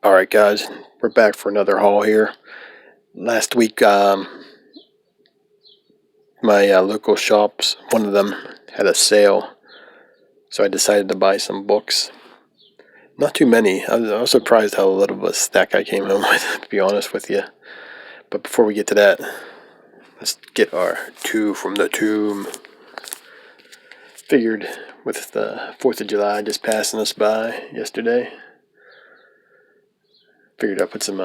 Alright guys, we're back for another haul here. Last week my local shops, one of them had a sale, so I decided to buy some books. Not too many. I was surprised how little of a stack I came home with, to be honest with you. But before we get to that, let's get our two from the tomb. Figured with the 4th of July just passing us by yesterday, figured I'd put some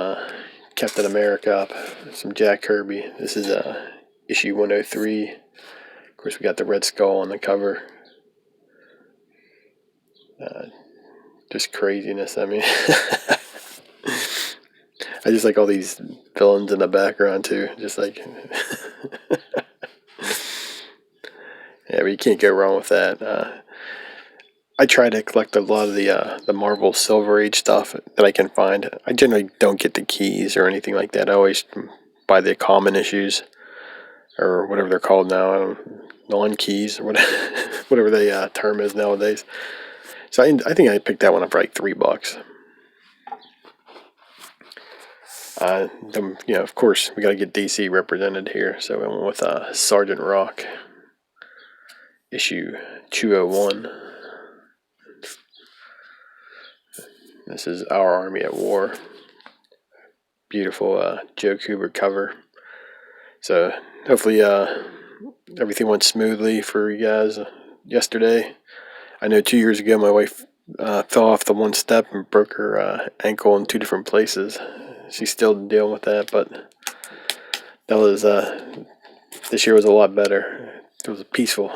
Captain America up, some Jack Kirby. This is issue 103. Of course, we got the Red Skull on the cover. Just craziness. I mean, I just like all these villains in the background too. Just like, yeah, but you can't go wrong with that. I try to collect a lot of the Marvel Silver Age stuff that I can find. I generally don't get the keys or anything like that. I always buy the common issues, or whatever they're called now, non-keys, or whatever the term is nowadays. So I think I picked that one up for like $3. Of course, we got to get DC represented here, so we went with Sergeant Rock, issue 201. This is Our Army at War. Beautiful Joe Kubert cover. So hopefully everything went smoothly for you guys yesterday. I know 2 years ago my wife fell off the one step and broke her ankle in 2 different places. She's still dealing with that, but that was this year was a lot better. It was peaceful.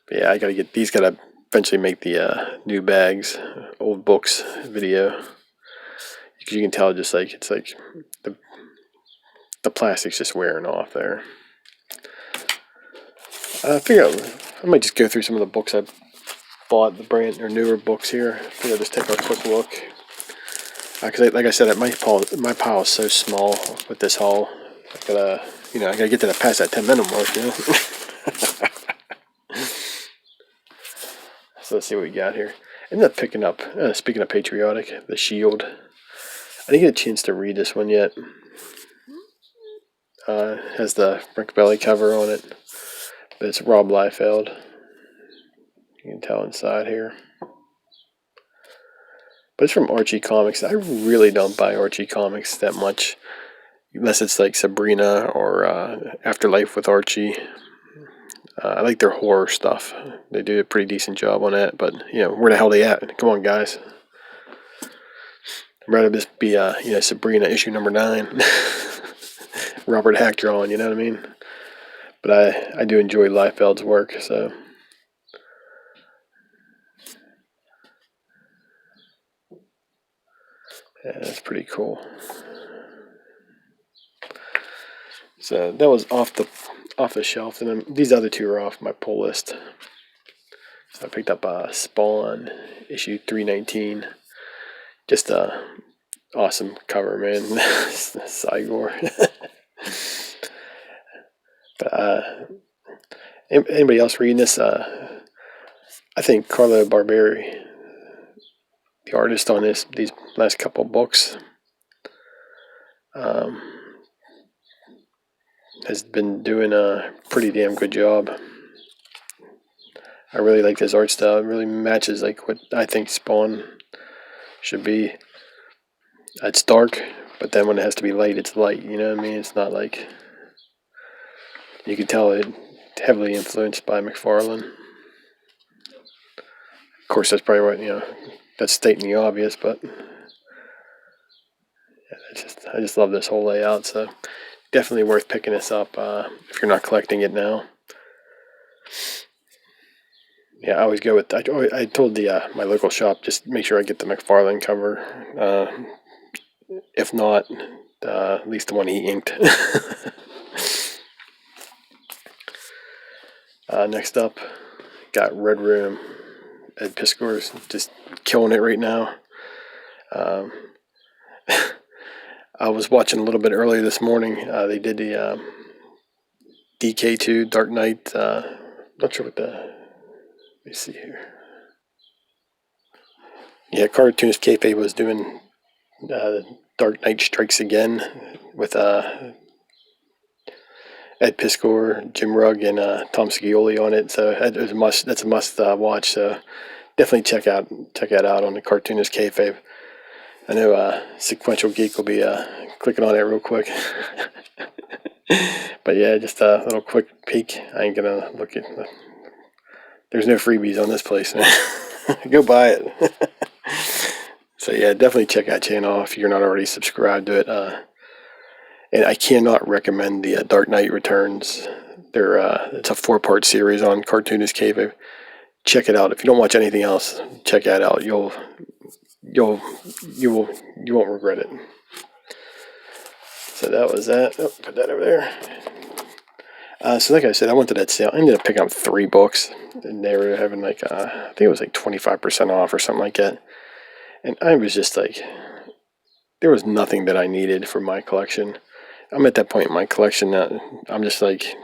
But yeah, I gotta get these. Gotta eventually make the new bags, old books video, because you can tell just like it's like the plastic's just wearing off there. I figure I might just go through some of the books I bought, the brand or newer books here. I think I'll just take a quick look. Because like I said, my pile is so small with this haul. I gotta get to past that 10-minute mark, you know. So let's see what we got here. I ended up picking up, speaking of patriotic, The Shield. I didn't get a chance to read this one yet. Has the Frank Belly cover on it, but it's Rob Liefeld. You can tell inside here. But it's from Archie Comics. I really don't buy Archie Comics that much, unless it's like Sabrina or Afterlife with Archie. I like their horror stuff. They do a pretty decent job on that. But where the hell are they at? Come on, guys. I'd rather this be Sabrina issue number 9. Robert Hack drawing. You know what I mean? But I do enjoy Liefeld's work. So. Yeah, that's pretty cool. So that was off the shelf, and then these other two are off my pull list. So I picked up Spawn issue 319. Just a awesome cover, man. Cygor. But anybody else reading this? I think Carlo Barberi, the artist on these last couple books, has been doing a pretty damn good job. I really like this art style. It really matches like what I think Spawn should be. It's dark, but then when it has to be light, it's light. You know what I mean? It's not like, you can tell it heavily influenced by McFarlane. Of course, that's probably what that's stating the obvious, but I just love this whole layout. So definitely worth picking this up if you're not collecting it now. Yeah, I always go with. I told my local shop, just make sure I get the McFarlane cover. If not, at least the one he inked. Next up, got Red Room. Ed Piskor's just killing it right now. I was watching a little bit earlier this morning. They did the DK2 Dark Knight. Not sure what the. Let me see here. Yeah, Cartoonist Kayfabe was doing Dark Knight Strikes Again with Ed Piskor, Jim Rugg, and Tom Scioli on it. So it's a must. That's a must watch. So definitely check that out on the Cartoonist Kayfabe. I know Sequential Geek will be clicking on it real quick. But yeah, just a little quick peek. I ain't gonna look at. There's no freebies on this place. Go buy it. So yeah, definitely check out channel if you're not already subscribed to it. And I cannot recommend the Dark Knight Returns. It's a 4-part series on Cartoonist Cave. Check it out. If you don't watch anything else, check that out. You won't regret it. So that was that. Oh, put that over there. So like I said, I went to that sale. I ended up picking up 3 books, and they were having like I think it was like 25% off or something like that. And I was just like, there was nothing that I needed for my collection. I'm at that point in my collection that I'm just like,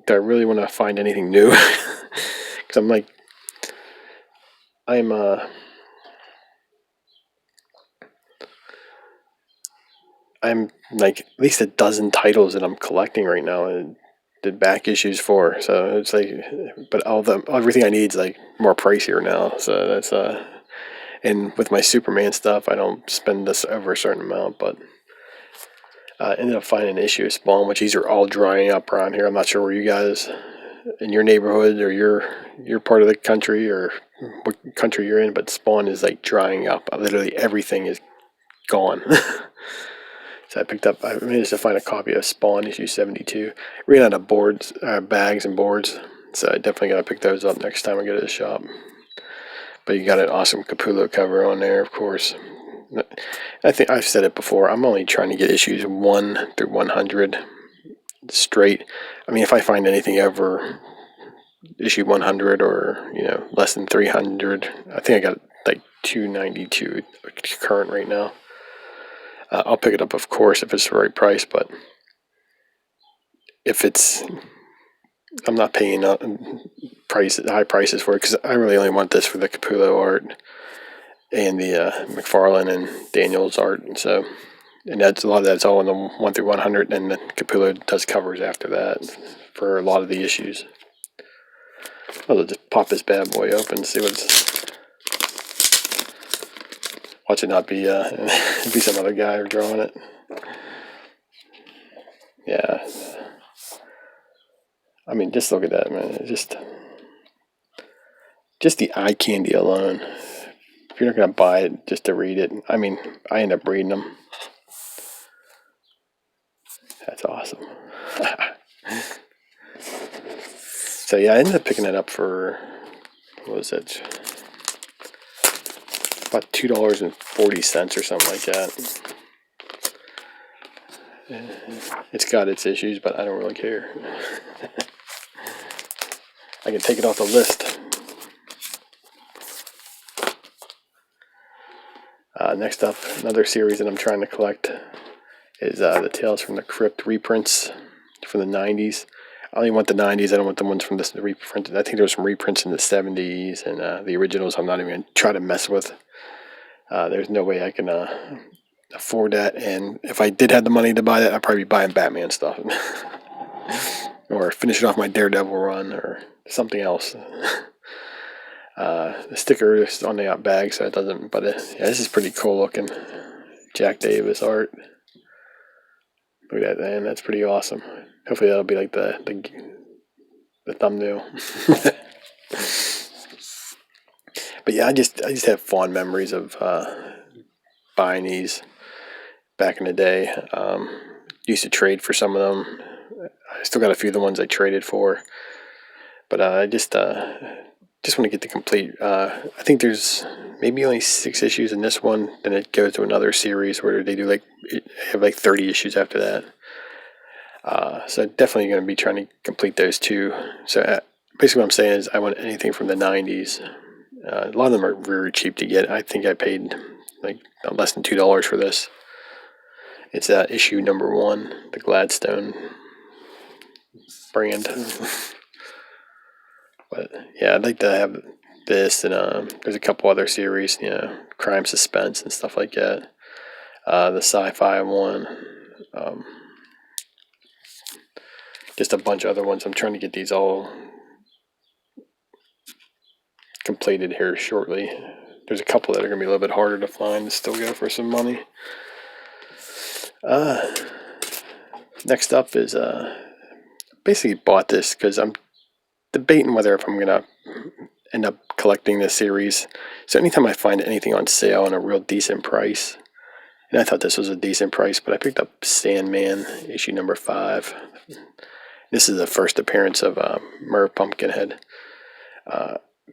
do I really want to find anything new? Because I'm like, I'm like at least a dozen titles that I'm collecting right now and did back issues for. So it's like, but everything I need is like more pricier now. So that's and with my Superman stuff, I don't spend this over a certain amount, but. Ended up finding an issue of Spawn, which these are all drying up around here. I'm not sure where you guys in your neighborhood or your part of the country or what country you're in, but Spawn is like drying up. Literally everything is gone. So I managed to find a copy of Spawn issue 72. Ran out of boards, bags and boards, so I definitely gotta pick those up next time I go to the shop. But you got an awesome Capullo cover on there, of course. I think I've said it before. I'm only trying to get issues 1 through 100 straight. I mean, if I find anything over issue 100 or less than 300, I think I got like 292 current right now. I'll pick it up, of course, if it's the right price. But if I'm not paying high prices for it because I really only want this for the Capullo art and the McFarlane and Daniels art. So, and that's a lot of that's all in the 1 through 100, and the Capullo does covers after that for a lot of the issues. I'll just pop this bad boy open and see what's. Watch it not be be some other guy drawing it. Yeah. I mean, just look at that, man. It's just the eye candy alone. If you're not gonna buy it just to read it, I mean, I end up reading them. That's awesome. So yeah, I ended up picking it up for what was it? About $2.40 or something like that. It's got its issues, but I don't really care. I can take it off the list. Next up, another series that I'm trying to collect is the Tales from the Crypt reprints from the 90s. I only want the 90s. I don't want the ones from this reprint. I think there's some reprints in the 70s, and the originals I'm not even going to try to mess with. There's no way I can afford that, and if I did have the money to buy that, I'd probably be buying Batman stuff. Or finishing off my Daredevil run, or something else. The sticker is on the bag, so it doesn't. But yeah, this is pretty cool looking. Jack Davis art. Look at that, man. That's pretty awesome. Hopefully that'll be like the thumbnail. But yeah, I just have fond memories of buying these back in the day. Used to trade for some of them. I still got a few of the ones I traded for. But I just want to get the complete. I think there's maybe only 6 issues in this one. Then it goes to another series where they do have like 30 issues after that. So definitely going to be trying to complete those 2. So basically what I'm saying is I want anything from the 90s. A lot of them are very cheap to get. I think I paid like less than $2 for this. It's issue number 1, the Gladstone brand. But yeah, I'd like to have this, and there's a couple other series, crime suspense and stuff like that. The sci-fi one, um, just a bunch of other ones. I'm trying to get these all completed here shortly. There's a couple that are going to be a little bit harder to find and still go for some money. Next up is basically bought this because I'm debating whether if I'm going to end up collecting this series. So anytime I find anything on sale in a real decent price, and I thought this was a decent price, but I picked up Sandman issue number 5. This is the first appearance of Merv Pumpkinhead.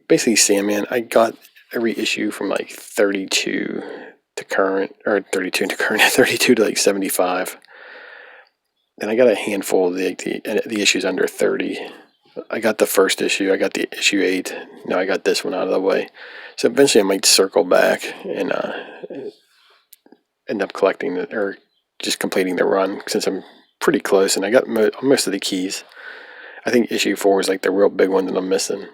Basically, Sandman, I got every issue from like 32 to current, or 32 to current, 32 to like 75. And I got a handful of the issues under 30. I got the first issue, I got the issue 8. Now I got this one out of the way. So eventually I might circle back and end up collecting or just completing the run, since I'm pretty close and I got most of the keys. I think issue 4 is like the real big one that I'm missing.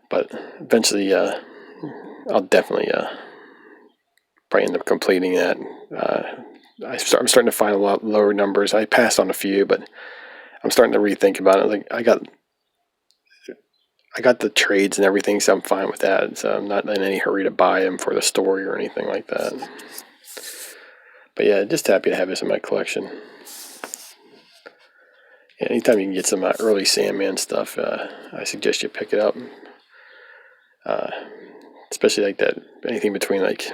But eventually I'll definitely probably end up completing that. I'm starting to find a lot lower numbers. I passed on a few, but I'm starting to rethink about it. Like I got the trades and everything, so I'm fine with that. So I'm not in any hurry to buy them for the story or anything like that. But yeah, just happy to have this in my collection. Yeah, anytime you can get some early Sandman stuff, I suggest you pick it up. Especially like that, anything between like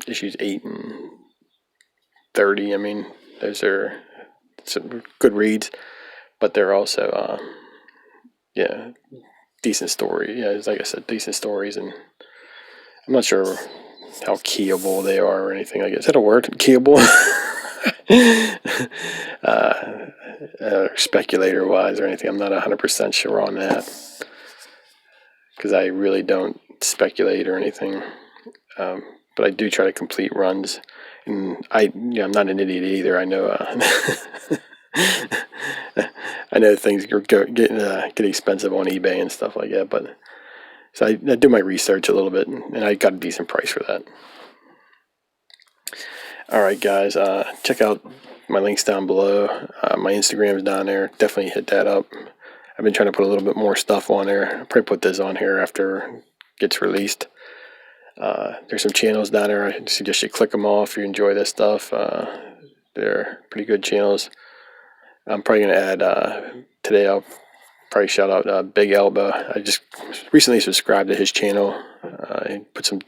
issues 8 and 30. I mean, those are some good reads, but they're also, decent story. Yeah, it's like I said, decent stories, and I'm not sure how keyable they are or anything like that. Is that a word? Keyable? Speculator wise or anything. I'm not 100% sure on that, because I really don't speculate or anything. But I do try to complete runs, and I'm not an idiot either. I know I know things get expensive on eBay and stuff like that, but so I do my research a little bit, and I got a decent price for that. All right, guys, check out my links down below. My Instagram's down there. Definitely hit that up. I've been trying to put a little bit more stuff on there. I'll probably put this on here after it gets released. There's some channels down there. I suggest you click them all if you enjoy this stuff. They're pretty good channels. I'm probably going to add, today I'll probably shout out Big Elbow. I just recently subscribed to his channel. He put some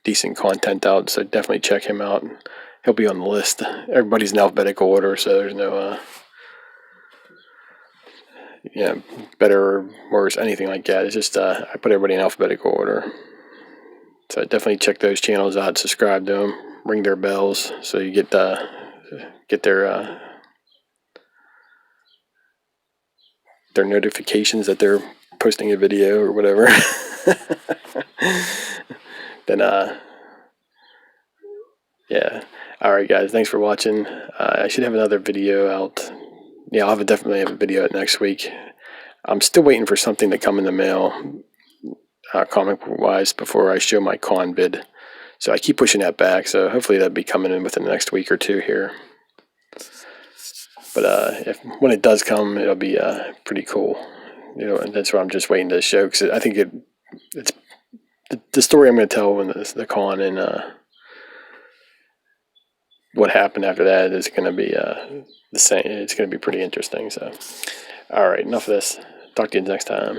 decent content out, so definitely check him out. He'll be on the list. Everybody's in alphabetical order, so there's no better or worse, anything like that. It's just I put everybody in alphabetical order. So definitely check those channels out, subscribe to them, ring their bells so you get their notifications that they're posting a video or whatever. Then yeah. All right, guys. Thanks for watching. I should have another video out. Yeah, I'll definitely have a video out next week. I'm still waiting for something to come in the mail, comic book wise, before I show my con bid. So I keep pushing that back. So hopefully that'll be coming in within the next week or two here. But when it does come, it'll be pretty cool. And that's what I'm just waiting to show, because I think it's the story I'm going to tell when the con and what happened after that is going to be the same. It's going to be pretty interesting. So, all right, enough of this. Talk to you next time.